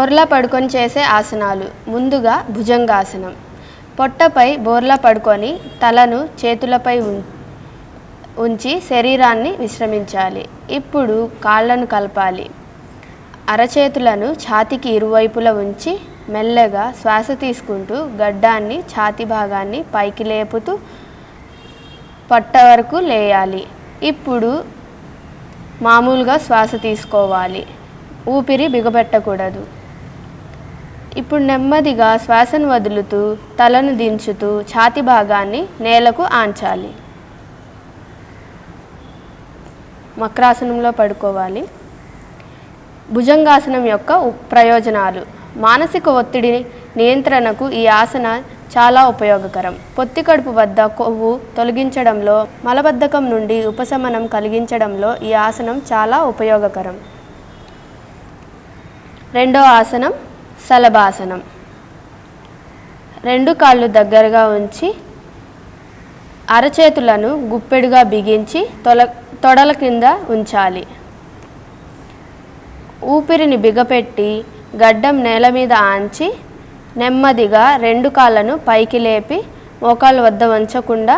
బోర్లా పడుకొని చేసే ఆసనాలు. ముందుగా భుజంగాసనం. పొట్టపై బోర్లా పడుకొని తలను చేతులపై ఉంచి శరీరాన్ని విశ్రమించాలి. ఇప్పుడు కాళ్ళను కలపాలి. అరచేతులను ఛాతీకి ఇరువైపులా ఉంచి మెల్లగా శ్వాస తీసుకుంటూ గడ్డాన్ని ఛాతీ భాగాన్ని పైకి లేపుతూ పొట్ట వరకు లేయాలి. ఇప్పుడు మామూలుగా శ్వాస తీసుకోవాలి. ఊపిరి బిగబెట్టకూడదు. ఇప్పుడు నెమ్మదిగా శ్వాసను వదులుతూ తలను దించుతూ ఛాతీ భాగాన్ని నేలకు ఆంచాలి. మకరాసనంలో పడుకోవాలి. భుజంగాసనం యొక్క ప్రయోజనాలు. మానసిక ఒత్తిడి నియంత్రణకు ఈ ఆసన చాలా ఉపయోగకరం. పొత్తి కడుపు వద్ద కొవ్వు తొలగించడంలో, మలబద్ధకం నుండి ఉపశమనం కలిగించడంలో ఈ ఆసనం చాలా ఉపయోగకరం. రెండో ఆసనం శలభాసనం. రెండు కాళ్ళు దగ్గరగా ఉంచి అరచేతులను గుప్పెడుగా బిగించి తొడల కింద ఉంచాలి. ఊపిరిని బిగపెట్టి గడ్డం నేల మీద ఆంచి నెమ్మదిగా రెండు కాళ్ళను పైకి లేపి మోకాళ్ళ వద్ద వంచకుండా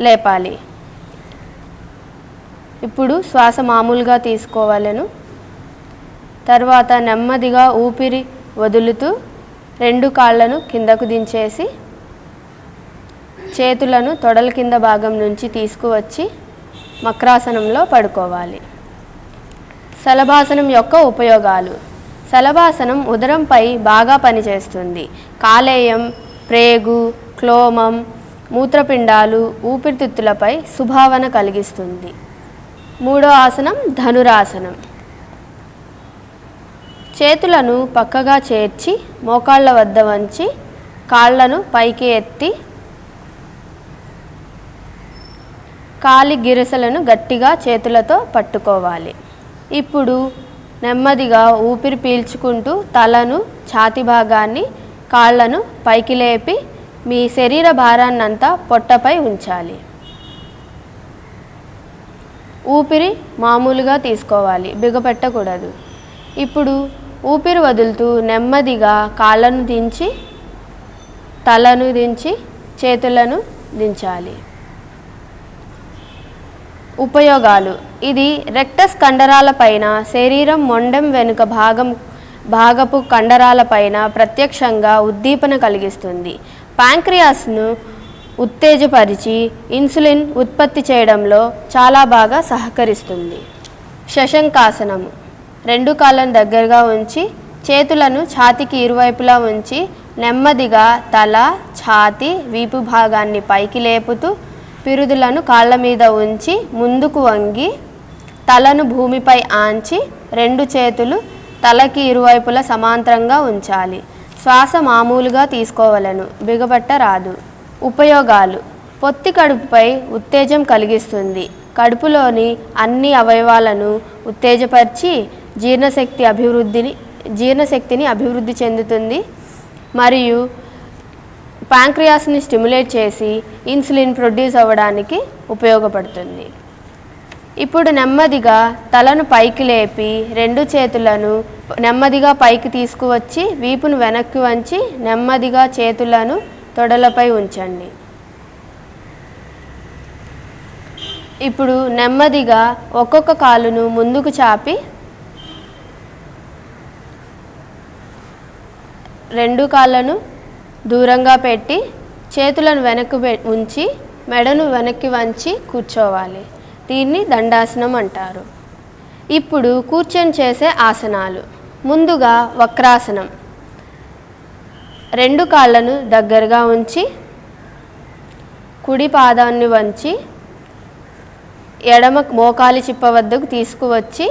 లేపాలి. ఇప్పుడు శ్వాస మామూలుగా తీసుకోవాలను. తర్వాత నెమ్మదిగా ఊపిరి వదులుతూ రెండు కాళ్ళను కిందకు దించేసి చేతులను తొడల కింద భాగం నుంచి తీసుకువచ్చి మకరాసనంలో పడుకోవాలి. శలభాసనం యొక్క ఉపయోగాలు. శలభాసనం ఉదరంపై బాగా పనిచేస్తుంది. కాలేయం, ప్రేగు, క్లోమం, మూత్రపిండాలు, ఊపిరితిత్తులపై సుభావన కలిగిస్తుంది. మూడో ఆసనం ధనురాసనం. చేతులను పక్కగా చేర్చి మోకాళ్ళ వద్ద వంచి కాళ్ళను పైకి ఎత్తి కాలి గిరసలను గట్టిగా చేతులతో పట్టుకోవాలి. ఇప్పుడు నెమ్మదిగా ఊపిరి పీల్చుకుంటూ తలను, ఛాతీ భాగాన్ని, కాళ్ళను పైకి లేపి మీ శరీర భారాన్నంతా పొట్టపై ఉంచాలి. ఊపిరి మామూలుగా తీసుకోవాలి, బిగపెట్టకూడదు. ఇప్పుడు ఊపిరి వదులుతూ నెమ్మదిగా కాళ్ళను దించి తలను దించి చేతులను దించాలి. ఉపయోగాలు. ఇది రెక్టస్ కండరాల పైన, శరీరం మొండెం వెనుక భాగపు కండరాల పైన ప్రత్యక్షంగా ఉద్దీపన కలిగిస్తుంది. ప్యాంక్రియాస్ను ఉత్తేజపరిచి ఇన్సులిన్ ఉత్పత్తి చేయడంలో చాలా బాగా సహకరిస్తుంది. శశంకాసనము. రెండు కాళ్ళను దగ్గరగా ఉంచి చేతులను ఛాతీకి ఇరువైపులా ఉంచి నెమ్మదిగా తల, ఛాతీ, వీపు భాగాన్ని పైకి లేపుతూ పిరుదులను కాళ్ళ మీద ఉంచి ముందుకు వంగి తలను భూమిపై ఆంచి రెండు చేతులు తలకి ఇరువైపులా సమాంతరంగా ఉంచాలి. శ్వాస మామూలుగా తీసుకోవలను, బిగబట్టరాదు. ఉపయోగాలు. పొత్తి కడుపుపై ఉత్తేజం కలిగిస్తుంది. కడుపులోని అన్ని అవయవాలను ఉత్తేజపరిచి జీర్ణశక్తిని అభివృద్ధి చెందుతుంది మరియు ప్యాంక్రియాస్ని స్టిమ్యులేట్ చేసి ఇన్సులిన్ ప్రొడ్యూస్ అవ్వడానికి ఉపయోగపడుతుంది. ఇప్పుడు నెమ్మదిగా తలను పైకి లేపి రెండు చేతులను నెమ్మదిగా పైకి తీసుకువచ్చి వీపును వెనక్కి వంచి నెమ్మదిగా చేతులను తొడలపై ఉంచండి. ఇప్పుడు నెమ్మదిగా ఒక్కొక్క కాలును ముందుకు చాపి రెండు కాళ్ళను దూరంగా పెట్టి చేతులను వెనక్కి ఉంచి మెడను వెనక్కి వంచి కూర్చోవాలి. దీన్ని దండాసనం అంటారు. ఇప్పుడు కూర్చొని చేసే ఆసనాలు. ముందుగా వక్రాసనం. రెండు కాళ్ళను దగ్గరగా ఉంచి కుడి పాదాన్ని వంచి ఎడమ మోకాలి చిప్ప వద్దకు తీసుకువచ్చి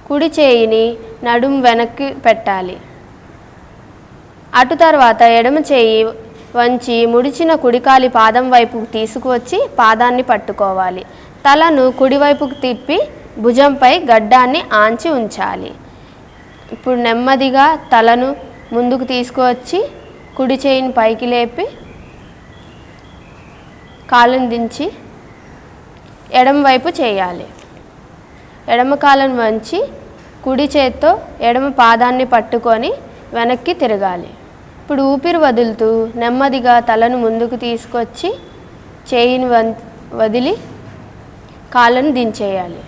కుడి చేయిని నడుము వెనక్కి పెట్టాలి. అటు తర్వాత ఎడమ చేయి వంచి ముడిచిన కుడికాలి పాదం వైపుకు తీసుకువచ్చి పాదాన్ని పట్టుకోవాలి. తలను కుడివైపుకు తిప్పి భుజంపై గడ్డాన్ని ఆంచి ఉంచాలి. ఇప్పుడు నెమ్మదిగా తలను ముందుకు తీసుకువచ్చి కుడి చేయిని పైకి లేపి కాళ్ళను దించి ఎడమ వైపు చేయాలి. ఎడమ కాళ్ళను వంచి కుడి చేత్తో ఎడమ పాదాన్ని పట్టుకొని వెనక్కి తిరగాలి. ఇప్పుడు ఊపిరి వదులుతూ నెమ్మదిగా తలను ముందుకు తీసుకొచ్చి చేయిని వదిలి కాళ్ళను దించేయాలి.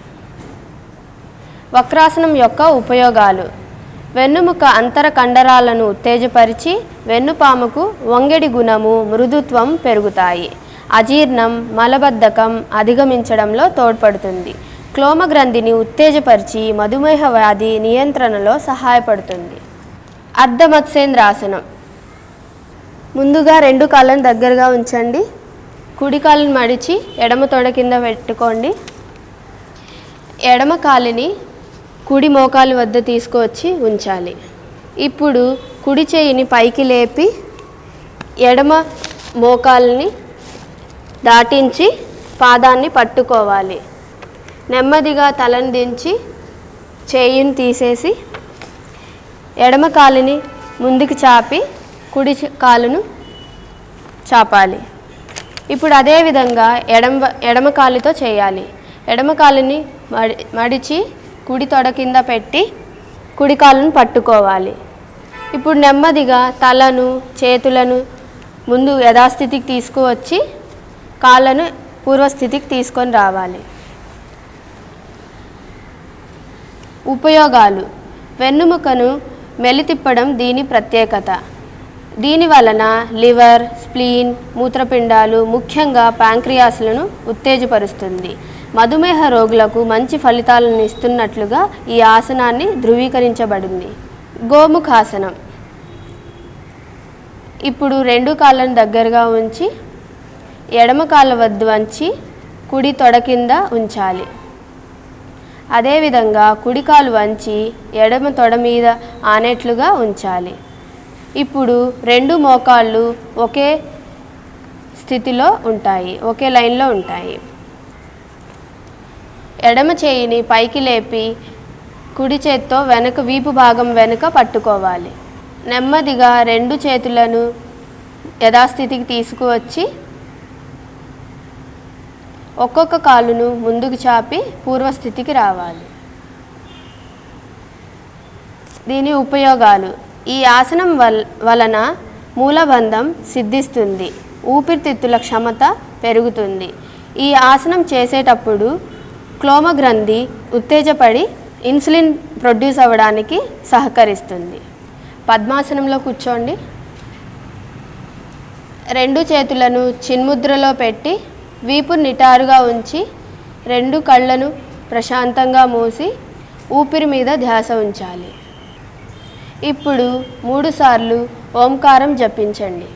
వక్రాసనం యొక్క ఉపయోగాలు: వెన్నుముక అంతర కండరాలను ఉత్తేజపరిచి వెన్నుపాముకు వంగెడి గుణము, మృదుత్వం పెరుగుతాయి. అజీర్ణం, మలబద్ధకం అధిగమించడంలో తోడ్పడుతుంది. క్లోమగ్రంథిని ఉత్తేజపరిచి మధుమేహ వ్యాధి నియంత్రణలో సహాయపడుతుంది. అర్ధమత్స్యేంద్రాసనం. ముందుగా 2 కాళ్ళను దగ్గరగా ఉంచండి. కుడి కాలుని మడిచి ఎడమ తొడ కింద పెట్టుకోండి. ఎడమ కాలిని కుడి మోకాలు వద్ద తీసుకువచ్చి ఉంచాలి. ఇప్పుడు కుడి చేయిని పైకి లేపి ఎడమ మోకాల్ని దాటించి పాదాన్ని పట్టుకోవాలి. నెమ్మదిగా తలను దించి చేయిని తీసేసి ఎడమ కాలుని ముందుకు చాపి కుడి కాలును చాపాలి. ఇప్పుడు అదేవిధంగా ఎడమ కాలుతో చేయాలి. ఎడమ కాలుని మడిచి కుడి తొడ కింద పెట్టి కుడి కాలును పట్టుకోవాలి. ఇప్పుడు నెమ్మదిగా తలను, చేతులను ముందు యథాస్థితికి తీసుకువచ్చి కాళ్ళను పూర్వస్థితికి తీసుకొని రావాలి. ఉపయోగాలు: వెన్నుముకను మెలితిప్పడం దీని ప్రత్యేకత. దీని వలన లివర్, స్ప్లీన్, మూత్రపిండాలు, ముఖ్యంగా ప్యాంక్రియాస్లను ఉత్తేజపరుస్తుంది. మధుమేహ రోగులకు మంచి ఫలితాలను ఇస్తున్నట్లుగా ఈ ఆసనాన్ని ధృవీకరించబడింది. గోముఖాసనం. ఇప్పుడు 2 కాళ్ళను దగ్గరగా ఉంచి ఎడమ కాళ్ళ వద్ద వంచి కుడి తొడ కింద ఉంచాలి. అదేవిధంగా కుడి కాలు వంచి ఎడమ తొడ మీద ఆనేట్లుగా ఉంచాలి. ఇప్పుడు 2 మోకాళ్ళు ఒకే స్థితిలో ఉంటాయి, ఒకే లైన్లో ఉంటాయి. ఎడమ చేయిని పైకి లేపి కుడి చేత్తో వీపు భాగం వెనుక పట్టుకోవాలి. నెమ్మదిగా 2 చేతులను యథాస్థితికి తీసుకువచ్చి ఒక్కొక్క కాలును ముందుకు చాపి పూర్వస్థితికి రావాలి. దీని ఉపయోగాలు: ఈ ఆసనం వలన మూలబంధం సిద్ధిస్తుంది. ఊపిరితిత్తుల క్షమత పెరుగుతుంది. ఈ ఆసనం చేసేటప్పుడు క్లోమగ్రంథి ఉత్తేజపడి ఇన్సులిన్ ప్రొడ్యూస్ అవ్వడానికి సహకరిస్తుంది. పద్మాసనంలో కూర్చోండి. 2 చేతులను చిన్ముద్రలో పెట్టి వీపు నిటారుగా ఉంచి 2 కళ్ళను ప్రశాంతంగా మూసి ఊపిరి మీద ధ్యాస ఉంచాలి. ఇప్పుడు 3 సార్లు ఓంకారం జపించండి.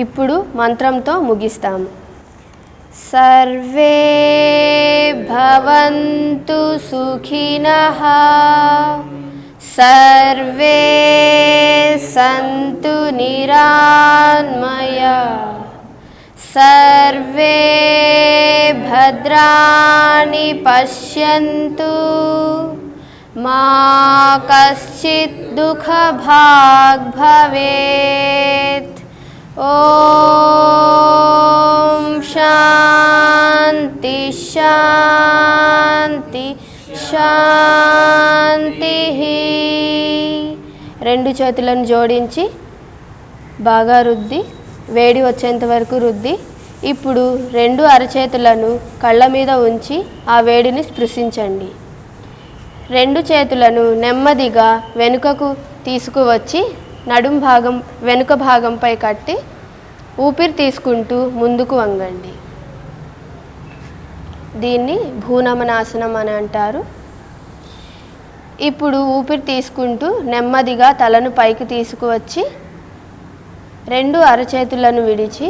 ఇప్పుడు మంత్రంతో ముగిస్తాము. సర్వే భవంతు సుఖినః, సర్వే సంతు నిరామయాః, సర్వే భద్రాణి పశ్యంతు, మా కశ్చిత్ దుఃఖభాగ్ భవేత్. ఓం శాంతి శాంతి శాంతి. 2 చేతులను జోడించి బాగా రుద్ది వేడి వచ్చేంత వరకు రుద్ది ఇప్పుడు 2 అరచేతులను కళ్ళ మీద ఉంచి ఆ వేడిని స్పృశించండి. 2 చేతులను నెమ్మదిగా వెనుకకు తీసుకువచ్చి నడుం భాగం వెనుక భాగంపై కట్టి ఊపిరి తీసుకుంటూ ముందుకు వంగండి. దీన్ని భూనమనాసనం అని అంటారు. ఇప్పుడు ఊపిరి తీసుకుంటూ నెమ్మదిగా తలను పైకి తీసుకువచ్చి 2 అరచేతులను విడిచి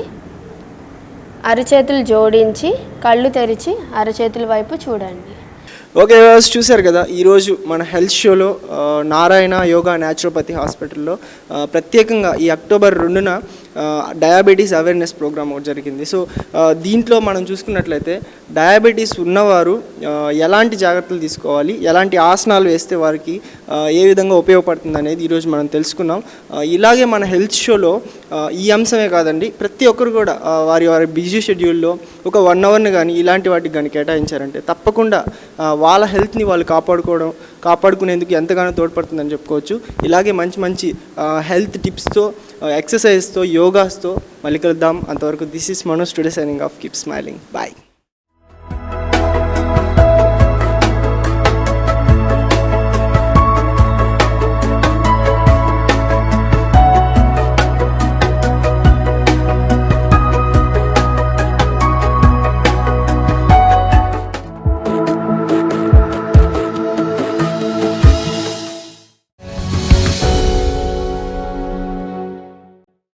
అరచేతులు జోడించి కళ్ళు తెరిచి అరచేతుల వైపు చూడండి. ఓకే, చూశారు కదా ఈరోజు మన హెల్త్ షోలో నారాయణ యోగా న్యాచురోపతి హాస్పిటల్లో ప్రత్యేకంగా ఈ అక్టోబర్ 2న డయాబెటీస్ అవేర్నెస్ ప్రోగ్రామ్ ఒకటి జరిగింది. సో దీంట్లో మనం చూసుకున్నట్లయితే డయాబెటీస్ ఉన్నవారు ఎలాంటి జాగ్రత్తలు తీసుకోవాలి, ఎలాంటి ఆసనాలు వేస్తే వారికి ఏ విధంగా ఉపయోగపడుతుంది అనేది ఈరోజు మనం తెలుసుకున్నాం. ఇలాగే మన హెల్త్ షోలో ఈ అంశమే కాదండి, ప్రతి ఒక్కరు కూడా వారి వారి బిజీ షెడ్యూల్లో ఒక 1 అవర్ని కానీ ఇలాంటి వాటికి కానీ కేటాయించారంటే తప్పకుండా వాళ్ళ హెల్త్ని వాళ్ళు కాపాడుకునేందుకు ఎంతగానో తోడ్పడుతుందని చెప్పుకోవచ్చు. ఇలాగే మంచి మంచి హెల్త్ టిప్స్తో, ఎక్సర్సైజ్తో, యోగాస్తో మళ్ళీ కలుద్దాం. అంతవరకు this is Manoj today signing off. Keep smiling. Bye.